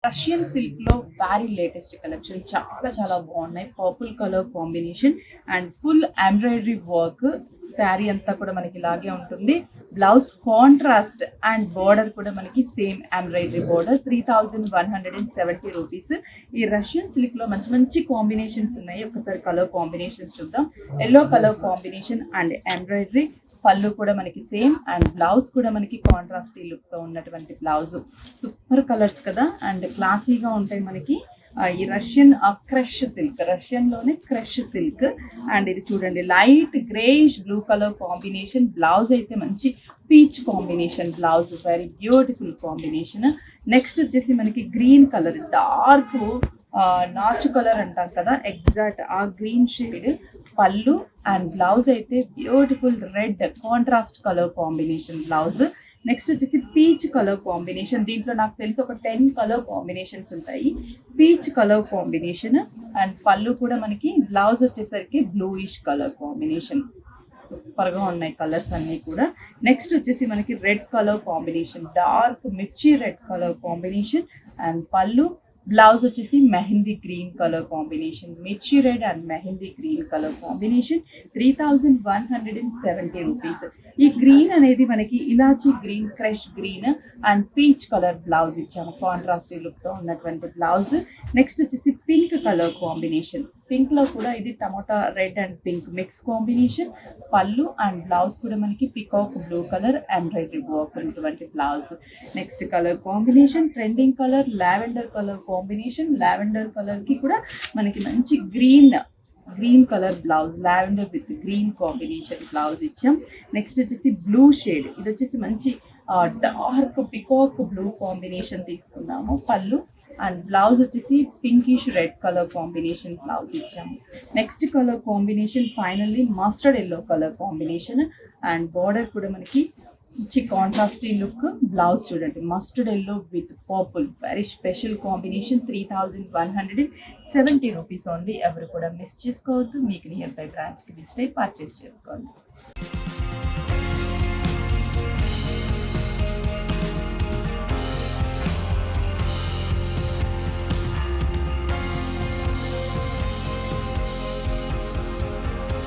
Russian silk లో very latest collection చాలా చాలా బాగున్నాయి. Purple colour combination and full embroidery work. Sari అంతా కూడా మనకి ఇలాగే ఉంటుంది. బ్లౌజ్ కాంట్రాస్ట్ అండ్ బోర్డర్ కూడా మనకి సేమ్ ఎంబ్రాయిడరీ బోర్డర్. 3170 రూపీస్. ఈ రష్యన్ సిల్క్ లో మంచి మంచి కాంబినేషన్స్ ఉన్నాయి. ఒకసారి కలర్ కాంబినేషన్స్ చూద్దాం. Yellow colour combination and embroidery. పళ్ళు కూడా మనకి సేమ్ అండ్ బ్లౌజ్ కూడా మనకి కాంట్రాస్టీ లుక్ తో ఉన్నటువంటి బ్లౌజ్. సూపర్ కలర్స్ కదా అండ్ క్లాసీగా ఉంటాయి మనకి. ఈ రష్యన్ క్రష్ సిల్క్, రష్యన్ లోనే క్రష్ సిల్క్. అండ్ ఇది చూడండి light greyish blue colour combination. Blouse అయితే మంచి peach combination blouse, very beautiful combination. Next వచ్చేసి మనకి గ్రీన్ కలర్, డార్క్ నాచు కలర్ అంటాం కదా, ఎగ్జాక్ట్ ఆ గ్రీన్ షేడ్. పళ్ళు అండ్ బ్లౌజ్ అయితే beautiful red contrast colour combination blouse. Next వచ్చేసి పీచ్ కలర్ కాంబినేషన్. దీంట్లో నాకు తెలిసి ఒక 10 కలర్ కాంబినేషన్స్ ఉంటాయి. పీచ్ కలర్ కాంబినేషన్ అండ్ పళ్ళు కూడా మనకి. బ్లౌజ్ వచ్చేసరికి బ్లూయిష్ కలర్ కాంబినేషన్. సూపర్గా ఉన్నాయి కలర్స్ అన్నీ కూడా. నెక్స్ట్ వచ్చేసి మనకి red colour combination, dark mirchi red colour combination and పళ్ళు. బ్లౌజ్ వచ్చేసి mehndi green colour combination, mirchi red and mehndi green colour combination. 3170 rupees. ఈ గ్రీన్ అనేది మనకి elaichi green, crush green and peach colour blouse ఇచ్చాము, కాంట్రాస్టీ లుక్ తో ఉన్నటువంటి బ్లౌజ్. నెక్స్ట్ వచ్చేసి పింక్ కలర్ కాంబినేషన్. పింక్ లో కూడా ఇది tomato red and pink mix combination. పళ్ళు అండ్ బ్లౌజ్ కూడా మనకి peacock blue colour embroidery work ఉన్నటువంటి blouse. Next colour combination trending colour lavender colour combination. Lavender colour కి కూడా మనకి మంచి green colour blouse, lavender with green combination blouse ఇచ్చాం. Next వచ్చేసి బ్లూ షేడ్, ఇది వచ్చేసి మంచి డార్క్ పికాక్ బ్లూ కాంబినేషన్ తీసుకున్నాము. పళ్ళు అండ్ బ్లౌజ్ వచ్చేసి pinkish red colour combination blouse ఇచ్చాము. Next colour combination finally mustard yellow colour combination and border కూడా మనకి మంచి కాంట్రాస్టీ లుక్. బ్లౌజ్ చూడండి mustard yellow with purple, very special combination. 3170 rupees only. ఎవరు కూడా మిస్ చేసుకోవద్దు. మీకు నియర్ బై బ్రాంచ్కి విజిట్ అయి పర్చేస్ చేసుకోండి.